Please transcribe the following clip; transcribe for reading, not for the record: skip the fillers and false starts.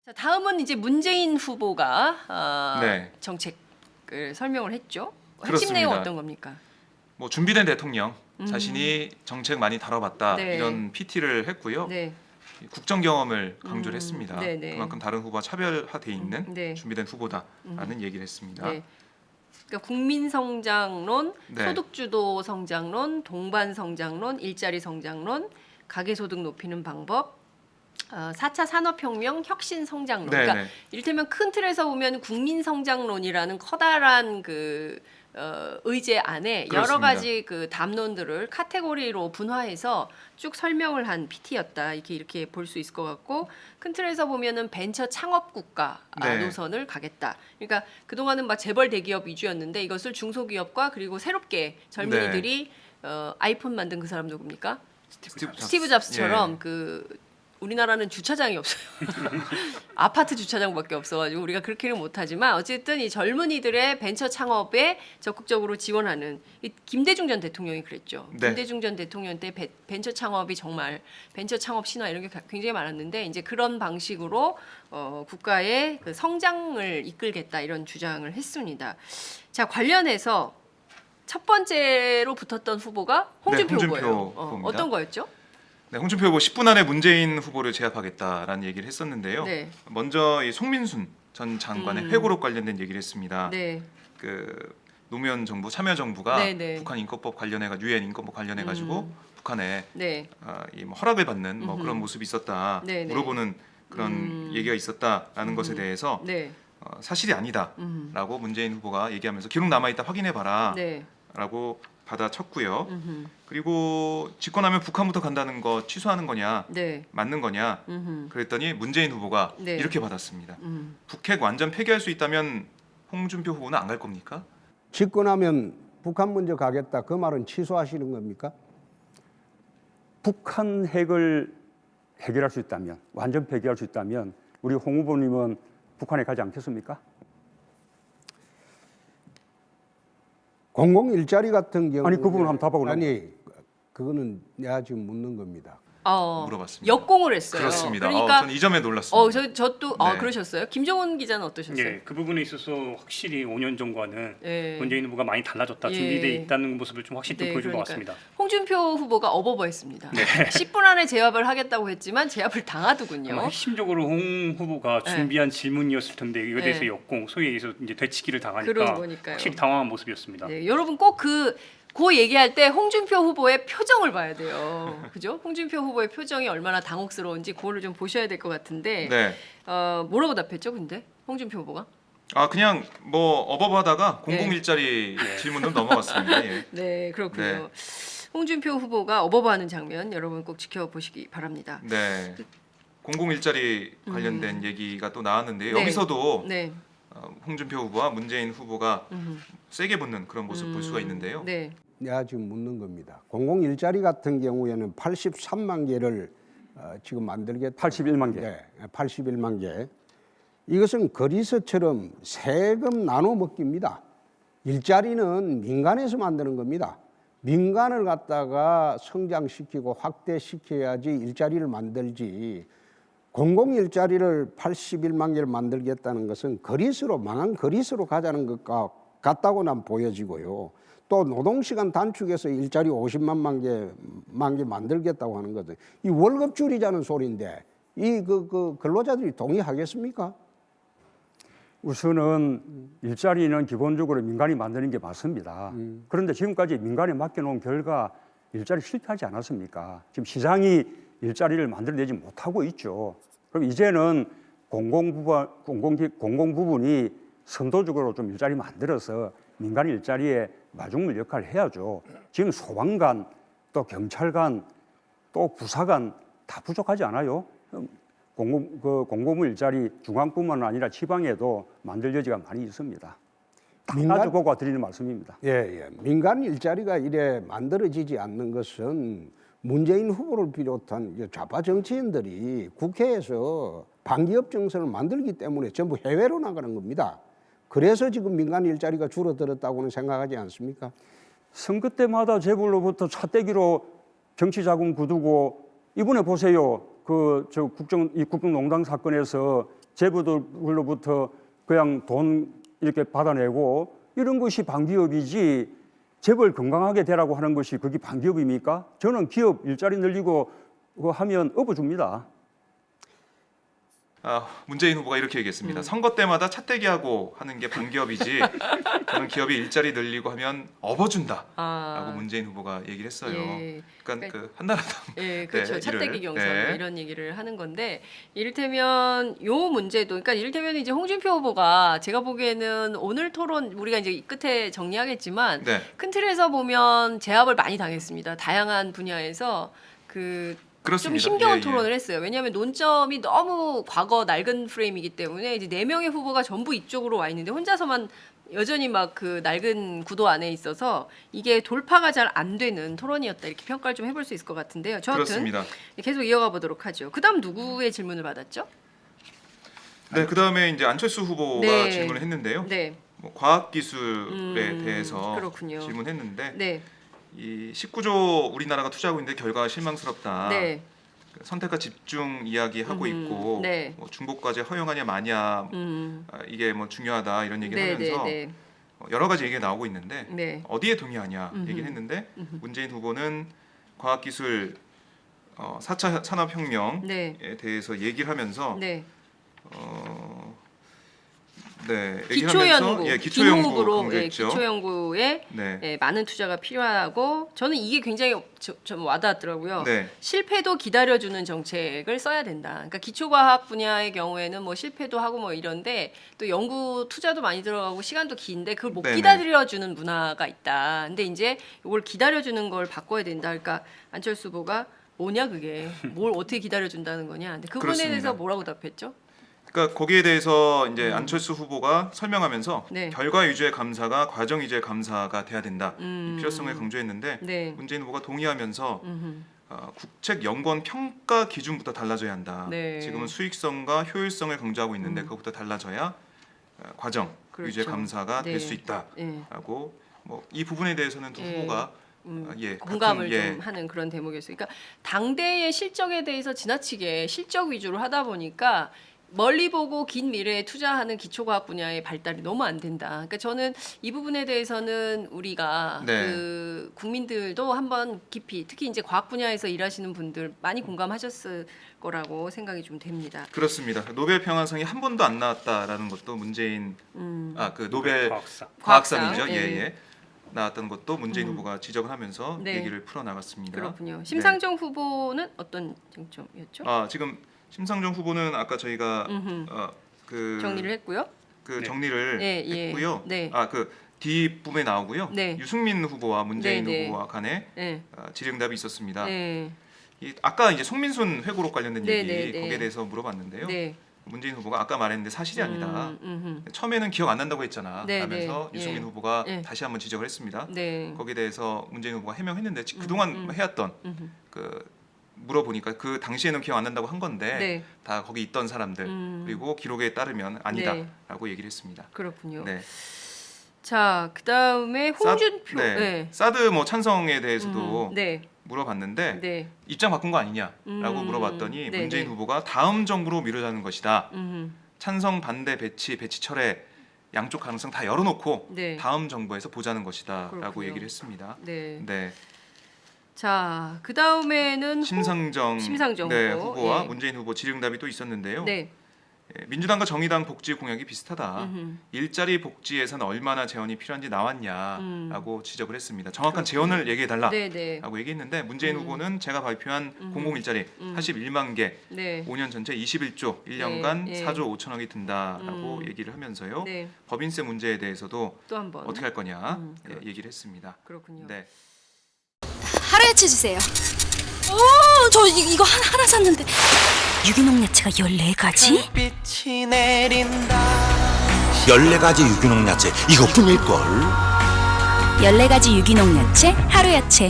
자, 다음은 이제 문재인 후보가 네. 정책을 설명을 했죠. 핵심 그렇습니다. 내용 어떤 겁니까? 뭐 준비된 대통령 자신이 정책 많이 다뤄봤다 네. 이런 PT를 했고요. 네, 국정 경험을 강조를 했습니다. 네네. 그만큼 다른 후보와 차별화돼 있는 네. 준비된 후보다라는 얘기를 했습니다. 네. 그러니까 국민 성장론, 네. 소득 주도 성장론, 동반 성장론, 일자리 성장론, 가계 소득 높이는 방법, 4차 산업혁명 혁신 성장론. 네, 그러니까 네. 이를테면 큰 틀에서 보면 국민 성장론이라는 커다란 그 의제 안에 여러 그렇습니다. 가지 그 담론들을 카테고리로 분화해서 쭉 설명을 한 PT였다. 이렇게 볼 수 있을 것 같고, 큰 틀에서 보면은 벤처 창업 국가 네. 노선을 가겠다. 그러니까 그동안은 막 재벌 대기업 위주였는데 이것을 중소기업과 그리고 새롭게 젊은이들이 아이폰 만든 그 사람 누굽니까? 스티브 잡스처럼 예. 그 우리나라는 주차장이 없어요. 아파트 주차장밖에 없어가지고 우리가 그렇게는 못하지만 어쨌든 이 젊은이들의 벤처 창업에 적극적으로 지원하는 이 김대중 전 대통령이 그랬죠. 네. 김대중 전 대통령 때 벤처 창업이 정말 벤처 창업 신화 이런 게 굉장히 많았는데 이제 그런 방식으로 국가의 그 성장을 이끌겠다 이런 주장을 했습니다. 자, 관련해서 첫 번째로 붙었던 후보가 홍준표 홍준표 후보예요. 후보입니다. 어떤 거였죠? 네, 홍준표 후보 10분 안에 문재인 후보를 제압하겠다라는 얘기를 했었는데요. 네. 먼저 이 송민순 전 장관의 회고록 관련된 얘기를 했습니다. 네. 그 노무현 정부 참여정부가 네, 네. 북한 인권법 관련해가 유엔 인권법 관련해가지고 북한에 네. 이 허락을 받는 뭐 그런 모습이 있었다 네, 네. 물어보는 그런 얘기가 있었다라는 것에 대해서 네. 사실이 아니다라고 문재인 후보가 얘기하면서 기록 남아있다 확인해봐라라고 네. 받아쳤고요. 그리고 집권하면 북한부터 간다는 거 취소하는 거냐 네. 맞는 거냐 그랬더니 문재인 후보가 네. 이렇게 받았습니다. 북핵 완전 폐기할 수 있다면 홍준표 후보는 안 갈 겁니까? 집권하면 북한 먼저 가겠다. 그 말은 취소하시는 겁니까? 북한 핵을 해결할 수 있다면, 완전 폐기할 수 있다면 우리 홍 후보님은 북한에 가지 않겠습니까? 공공 일자리 같은 경우 아니, 그 부분 한번 답하고 아니 그거는 내가 지금 묻는 겁니다. 물어봤습니다. 역공을 했어요. 그렇습니다. 그러니까 저는 이 점에 놀랐습니다. 저도 네. 그러셨어요. 김정은 기자는 어떠셨어요? 예, 그 부분에 있어서 확실히 5년 전과는 예. 문재인 후보가 많이 달라졌다, 예. 준비돼 있다는 모습을 좀 확실히 좀 보여준 것 같습니다. 홍준표 후보가 어버버했습니다. 10분 안에 제압을 하겠다고 했지만 제압을 당하더군요. 아마 핵심적으로 홍 후보가 네. 준비한 질문이었을 텐데 이거에 대해서 네. 역공, 소위 얘기해서 이제 되치기를 그런 당하니까 거니까요. 확실히 당황한 모습이었습니다. 네, 여러분 꼭 그 얘기할 때 홍준표 후보의 표정을 봐야 돼요. 그죠? 홍준표 후보의 표정이 얼마나 당혹스러운지 그거를 좀 보셔야 될 것 같은데 네. 뭐라고 답했죠, 근데 홍준표 후보가? 그냥 뭐 어버버하다가 네. 공공 일자리 질문으로 넘어갔습니다. 예. 네, 그렇군요. 네. 홍준표 후보가 어버버하는 장면 여러분 꼭 지켜보시기 바랍니다. 네. 공공 일자리 관련된 얘기가 또 나왔는데요. 네. 여기서도 네, 홍준표 후보와 문재인 후보가 세게 붙는 그런 모습 볼 수가 있는데요. 네, 내가 지금 묻는 겁니다. 공공 일자리 같은 경우에는 83만 개를 지금 만들겠다. 81만 개. 네, 81만 개. 이것은 거리서처럼 세금 나눠 먹기입니다. 일자리는 민간에서 만드는 겁니다. 민간을 갖다가 성장시키고 확대시켜야지 일자리를 만들지. 공공 일자리를 81만 개를 만들겠다는 것은 거리수로 망한 거리수로 가자는 것과 같다고 난 보여지고요. 또 노동시간 단축해서 일자리 50만 개 만들겠다고 하는 거죠. 이 월급 줄이자는 소리인데 이 그 근로자들이 동의하겠습니까? 우선은 일자리는 기본적으로 민간이 만드는 게 맞습니다. 그런데 지금까지 민간에 맡겨놓은 결과 일자리 실패하지 않았습니까? 지금 시장이 일자리를 만들어내지 못하고 있죠. 그럼 이제는 공공 부분이 선도적으로 좀 일자리 만들어서 민간 일자리에 마중물 역할을 해야죠. 지금 소방관, 또 경찰관, 또 부사관 다 부족하지 않아요? 공공부 일자리 중앙뿐만 아니라 지방에도 만들 여지가 많이 있습니다. 가지고 드리는 말씀입니다. 예. 민간 일자리가 이래 만들어지지 않는 것은 문재인 후보를 비롯한 좌파 정치인들이 국회에서 반기업 정선을 만들기 때문에 전부 해외로 나가는 겁니다. 그래서 지금 민간 일자리가 줄어들었다고는 생각하지 않습니까? 선거 때마다 재벌로부터 차떼기로 정치 자금 거두고 이번에 보세요. 국정농단 사건에서 재부들로부터 그냥 돈 이렇게 받아내고 이런 것이 반기업이지 재벌 건강하게 되라고 하는 것이 그게 반기업입니까? 저는 기업 일자리 늘리고 그거 하면 업어줍니다. 문재인 후보가 이렇게 얘기했습니다. 선거 때마다 차떼기하고 하는 게 반기업이지 저는 기업이 일자리 늘리고 하면 업어준다라고 문재인 후보가 얘기를 했어요. 예. 그러니까 그 한나라당 예, 그렇죠. 네, 차떼기 이를, 경선 네. 이런 얘기를 하는 건데 이를테면 요 문제도 그러니까 이를테면 이제 홍준표 후보가 제가 보기에는 오늘 토론 우리가 이제 끝에 정리하겠지만 네. 큰 틀에서 보면 제압을 많이 당했습니다. 다양한 분야에서 좀 그렇습니다. 힘겨운 예, 예. 토론을 했어요. 왜냐하면 논점이 너무 과거 낡은 프레임이기 때문에 이제 4명의 후보가 전부 이쪽으로 와 있는데 혼자서만 여전히 막 그 낡은 구도 안에 있어서 이게 돌파가 잘 안 되는 토론이었다 이렇게 평가를 좀 해볼 수 있을 것 같은데요. 저 하여튼 그렇습니다. 계속 이어가 보도록 하죠. 그다음 누구의 질문을 받았죠? 네, 그다음에 이제 안철수 후보가 네. 질문을 했는데요. 네, 뭐 과학기술에 대해서 그렇군요. 질문했는데 네, 이 19조 우리나라가 투자하고 있는데 결과가 실망스럽다. 네, 선택과 집중 이야기하고 있고 네. 뭐 중복과제 허용하냐 마냐 이게 뭐 중요하다 이런 얘기를 네, 하면서 네, 여러 가지 얘기가 나오고 있는데 네. 어디에 동의하냐 얘기를 했는데 문재인 후보는 과학기술 4차 산업혁명에 네. 대해서 얘기를 하면서 네. 얘기를 하면서 기초연구, 기초연구 기무으로 강조했죠. 기초연구에 네. 많은 투자가 필요하고 저는 이게 굉장히 좀 와닿았더라고요. 네. 실패도 기다려주는 정책을 써야 된다. 그러니까 기초과학 분야의 경우에는 뭐 실패도 하고 뭐 이런데 또 연구 투자도 많이 들어가고 시간도 긴데 그걸 못 네네. 기다려주는 문화가 있다. 근데 이제 이걸 기다려주는 걸 바꿔야 된다. 그러니까 안철수 후보가 뭐냐 그게 뭘 어떻게 기다려준다는 거냐. 근데 그 부분에 그렇습니다. 대해서 뭐라고 답했죠? 그러니까 거기에 대해서 이제 안철수 후보가 설명하면서 네. 결과 위주의 감사가 과정 위주의 감사가 돼야 된다. 이 필요성을 강조했는데 네. 문재인 후보가 동의하면서 음흠. 국책연구원 평가 기준부터 달라져야 한다. 네. 지금은 수익성과 효율성을 강조하고 있는데 그것부터 달라져야 과정 그렇죠. 위주의 감사가 네. 될 수 있다라고 예. 뭐 이 부분에 대해서는 두 예. 후보가 공감을 같은, 좀 하는 그런 대목이었어요. 그러니까 당대의 실적에 대해서 지나치게 실적 위주로 하다 보니까 멀리 보고 긴 미래에 투자하는 기초과학 분야의 발달이 너무 안 된다. 그러니까 저는 이 부분에 대해서는 우리가 네. 그 국민들도 한번 깊이 특히 이제 과학 분야에서 일하시는 분들 많이 공감하셨을 거라고 생각이 좀 됩니다. 그렇습니다. 노벨 평화상이 한 번도 안 나왔다라는 것도 문재인 그 노벨 과학상. 과학상이죠. 과학상, 예. 나왔던 것도 문재인 후보가 지적을 하면서 네. 얘기를 풀어 나갔습니다. 그렇군요. 심상정 후보는 어떤 쟁점이었죠? 지금 심상정 후보는 아까 저희가 그 정리를 했고요. 그 네. 정리를 예, 예. 했고요. 네. 그 뒷부분에 나오고요. 네. 유승민 후보와 문재인 네, 네. 후보와 간에 네. 질의응답이 있었습니다. 네. 아까 이제 송민순 회고록 관련된 네, 얘기 네, 네. 거기에 대해서 물어봤는데요. 네. 문재인 후보가 아까 말했는데 사실이 아니다. 음흠. 처음에는 기억 안 난다고 했잖아. 네, 하면서 네. 유승민 예. 후보가 예. 다시 한번 지적을 했습니다. 네. 거기에 대해서 문재인 후보가 해명했는데 그동안 해왔던 그 물어보니까 그 당시에는 기억 안 난다고 한 건데 네. 다 거기 있던 사람들 그리고 기록에 따르면 아니다라고 얘기를 했습니다. 그렇군요. 네. 자, 그다음에 홍준표. 사드 뭐 찬성에 대해서도 네. 물어봤는데 네. 입장 바꾼 거 아니냐라고 물어봤더니 네, 문재인 네. 후보가 다음 정부로 미루자는 것이다. 음. 찬성 반대 배치 철회 양쪽 가능성 다 열어놓고 네. 다음 정부에서 보자는 것이다라고 그렇군요. 얘기를 했습니다. 네. 네. 자, 그다음에는 심상정 후보. 후보와 예. 문재인 후보 질의응답이 또 있었는데요. 네. 민주당과 정의당 복지 공약이 비슷하다. 일자리 복지 예산 얼마나 재원이 필요한지 나왔냐라고 지적을 했습니다. 정확한 재원을 얘기해달라라고 네, 네. 얘기했는데 문재인 후보는 제가 발표한 공공일자리 41만 개 네. 5년 전체 21조 1년간 네, 네. 4조 5천억이 든다라고 얘기를 하면서요. 네. 법인세 문제에 대해서도 또 한 번. 어떻게 할 거냐 그렇죠. 얘기를 했습니다. 그렇군요. 네. 하루야채 주세요. 저 이거 하나 샀는데 유기농 야채가 14가지? 빛이 내린다. 14가지 유기농 야채 이거 꿈일걸. 14가지 유기농 야채 하루야채